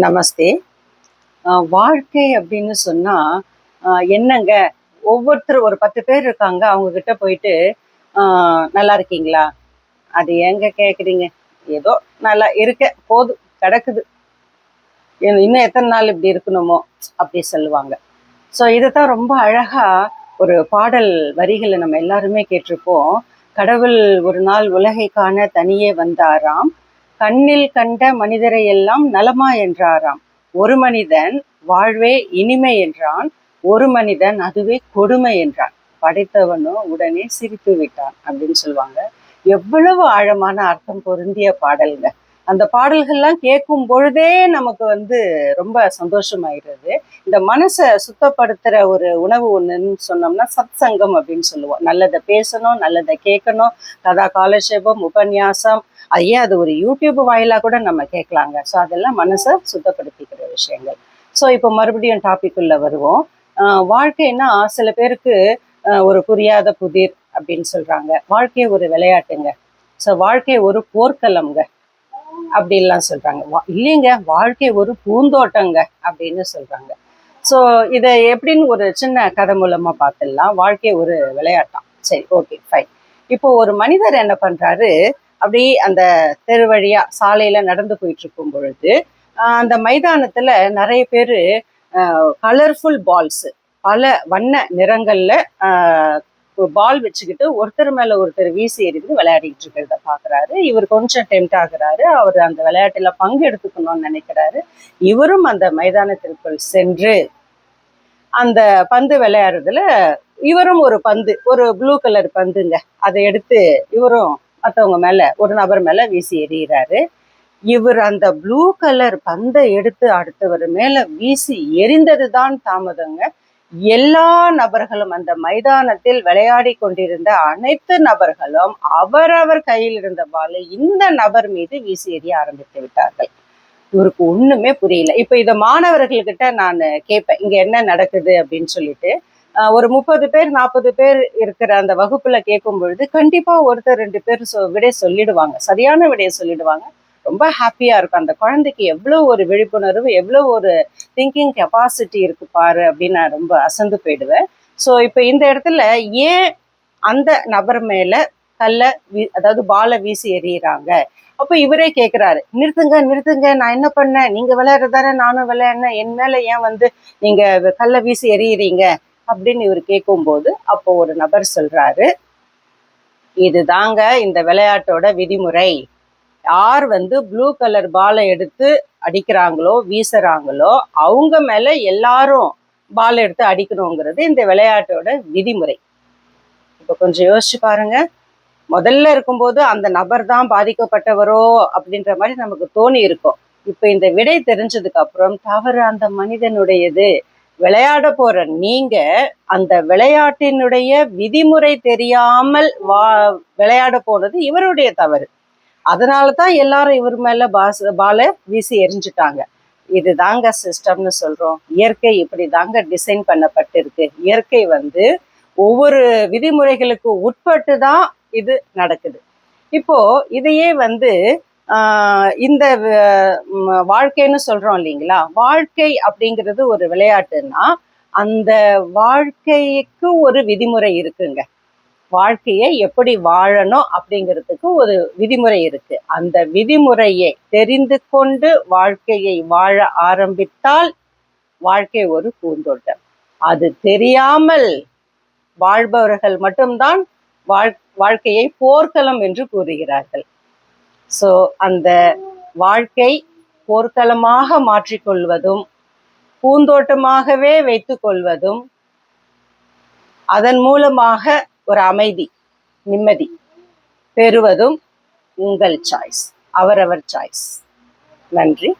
நமஸ்தே. வாழ்க்கை அப்படின்னு சொன்னா என்னங்க, ஒவ்வொருத்தர் ஒரு 10 பேர் இருக்காங்க. அவங்க கிட்ட போயிட்டு நல்லா இருக்கீங்களா? அது ஏங்க கேட்குறீங்க? ஏதோ நல்லா இருக்க போதும் கிடக்குது. இன்னும் எத்தனை நாள் இப்படி இருக்கணுமோ அப்படி சொல்லுவாங்க. ஸோ இதைத்தான் ரொம்ப அழகா ஒரு பாடல் வரிகளை நம்ம எல்லாருமே கேட்டிருப்போம். கடவுள் ஒரு நாள் உலகை காண தனியே வந்தாராம், கண்ணில் கண்ட மனிதரை எல்லாம் நலமா என்றாராம். ஒரு மனிதன் வாழ்வே இனிமை என்றான், ஒரு மனிதன் அதுவே கொடுமை என்றான், படைத்தவனோ உடனே சிரித்து விட்டான் அப்படின்னு சொல்லுவாங்க. எவ்வளவு ஆழமான அர்த்தம் பொருந்திய பாடல்ங்க. அந்த பாடல்கள்லாம் கேட்கும் பொழுதே நமக்கு ரொம்ப சந்தோஷமாயிடுறது. இந்த மனசை சுத்தப்படுத்துற ஒரு உணவு ஒண்ணுன்னு சொன்னோம்னா சத் சங்கம் அப்படின்னு சொல்லுவோம். நல்லதை பேசணும், நல்லதை கேட்கணும், கதா காலட்சேபம், உபன்யாசம், அது ஒரு யூடியூப் வாயிலா கூட நம்ம கேட்கலாங்க. ஸோ அதெல்லாம் மனசை சுத்தப்படுத்திக்கிற விஷயங்கள். ஸோ இப்போ மறுபடியும் டாபிக் உள்ள வருவோம். வாழ்க்கைன்னா சில பேருக்கு ஒரு புரியாத புதிர் அப்படின்னு சொல்றாங்க. வாழ்க்கை ஒரு விளையாட்டுங்க. ஸோ வாழ்க்கை ஒரு போர்க்களம்ங்க அப்படின்லாம் சொல்றாங்க. இல்லைங்க, வாழ்க்கை ஒரு பூந்தோட்டங்க அப்படின்னு சொல்றாங்க. ஸோ இதை எப்படின்னு ஒரு சின்ன கதை மூலமா பார்த்துடலாம். வாழ்க்கை ஒரு விளையாட்டம். சரி, ஓகே, ஃபைன். இப்போ ஒரு மனிதர் என்ன பண்றாரு, அப்படி அந்த தெரு வழியா சாலையில நடந்து போயிட்டு இருக்கும் பொழுது அந்த மைதானத்துல நிறைய பேரு கலர்ஃபுல் பால்ஸ், பல வண்ண நிறங்கள்ல பால் வச்சுக்கிட்டு ஒருத்தர் மேல ஒருத்தர் வீசி எறிந்து விளையாடிட்டு இருக்கிறத பாக்குறாரு. இவர் கொஞ்சம் டெம்ட் ஆகுறாரு. அவர் அந்த விளையாட்டுல பங்கு எடுத்துக்கணும்னு நினைக்கிறாரு. இவரும் அந்த மைதானத்திற்குள் சென்று அந்த பந்து விளையாடுறதுல இவரும் ஒரு பந்து, ஒரு ப்ளூ கலர் பந்துங்க, அதை எடுத்து இவரும் மற்றவங்க மேல, ஒரு நபர் மேல வீசி எறிகிறாரு. இவர் அந்த ப்ளூ கலர் பந்தை எடுத்து அடுத்தவர் மேல வீசி எரிந்ததுதான் தாமதங்க. எல்லா நபர்களும், அந்த மைதானத்தில் விளையாடி கொண்டிருந்த அனைத்து நபர்களும் அவரவர் கையில் இருந்த பாலை இந்த நபர் மீது வீசி எறிய ஆரம்பித்து விட்டார்கள். இவருக்கு ஒண்ணுமே புரியல. இப்ப இத மாணவர்கள்கிட்ட நான் கேட்பேன், இங்க என்ன நடக்குது அப்படின்னு சொல்லிட்டு. ஒரு 30 பேர் 40 பேர் இருக்கிற அந்த வகுப்புல கேட்கும் பொழுது கண்டிப்பா ஒருத்தர் 2 பேர் விடை சொல்லிடுவாங்க, சரியான விடையை சொல்லிடுவாங்க. ரொம்ப ஹாப்பியா இருக்கும். அந்த குழந்தைக்கு எவ்வளவு ஒரு விழிப்புணர்வு, எவ்வளவு ஒரு திங்கிங் கெப்பாசிட்டி இருக்கு பாரு அப்படின்னு நான் ரொம்ப அசந்து போயிடுவேன். ஸோ இப்போ இந்த இடத்துல ஏன் அந்த நபர் மேல அதாவது பாலை வீசி எறிகிறாங்க? அப்போ இவரே கேட்கிறாரு, நிறுத்துங்க நிறுத்துங்க, நான் என்ன பண்ணேன்? நீங்க விளையாடுறதானே நானும் விளையாடினேன், என் மேல ஏன் நீங்க கல்லை வீசி எறிகிறீங்க அப்படின்னு இவர் கேட்கும்போது அப்போ ஒரு நபர் சொல்றாரு, இதுதாங்க இந்த விளையாட்டோட விதிமுறை. யார் ப்ளூ கலர் பாலை எடுத்து அடிக்கிறாங்களோ, வீசுறாங்களோ, அவங்க மேல எல்லாரும் பால் எடுத்து அடிக்கணுங்கிறது இந்த விளையாட்டோட விதிமுறை. இப்ப கொஞ்சம் யோசிச்சு பாருங்க. முதல்ல இருக்கும்போது அந்த நபர் தான் பாதிக்கப்பட்டவரோ அப்படின்ற மாதிரி நமக்கு தோணி இருக்கும். இப்ப இந்த விடை தெரிஞ்சதுக்கு அப்புறம் தவறு அந்த மனிதனுடையது. விளையாட போற நீங்க அந்த விளையாட்டினுடைய விதிமுறை தெரியாமல் விளையாட போனது இவருடைய தவறு. அதனாலதான் எல்லாரும் இவர் மேல பாலை வீசி எரிஞ்சுட்டாங்க. இதுதாங்க சிஸ்டம்னு சொல்றோம். இயற்கை இப்படி தாங்க டிசைன் பண்ணப்பட்டிருக்கு. இயற்கை ஒவ்வொரு விதிமுறைகளுக்கு உட்பட்டு தான் இது நடக்குது. இப்போ இதையே இந்த வாழ்க்கைன்னு சொல்றோம் இல்லைங்களா? வாழ்க்கை அப்படிங்கிறது ஒரு விளையாட்டுன்னா அந்த வாழ்க்கைக்கு ஒரு விதிமுறை இருக்குங்க. வாழ்க்கையை எப்படி வாழணும் அப்படிங்கிறதுக்கு ஒரு விதிமுறை இருக்கு. அந்த விதிமுறையை தெரிந்து கொண்டு வாழ்க்கையை வாழ ஆரம்பித்தால் வாழ்க்கை ஒரு பூந்தோட்டம். அது தெரியாமல் வாழ்பவர்கள் மட்டும்தான் வாழ்க்கையை போர்க்களம் என்று கூறுகிறார்கள். ஸோ அந்த வாழ்க்கை போர்க்களமாக மாற்றிக்கொள்வதும் பூந்தோட்டமாகவே வைத்துக் கொள்வதும் அதன் மூலமாக ஒரு அமைதி, நிம்மதி பெறுவதும் உங்கள் சாய்ஸ், அவரவர் சாய்ஸ். நன்றி.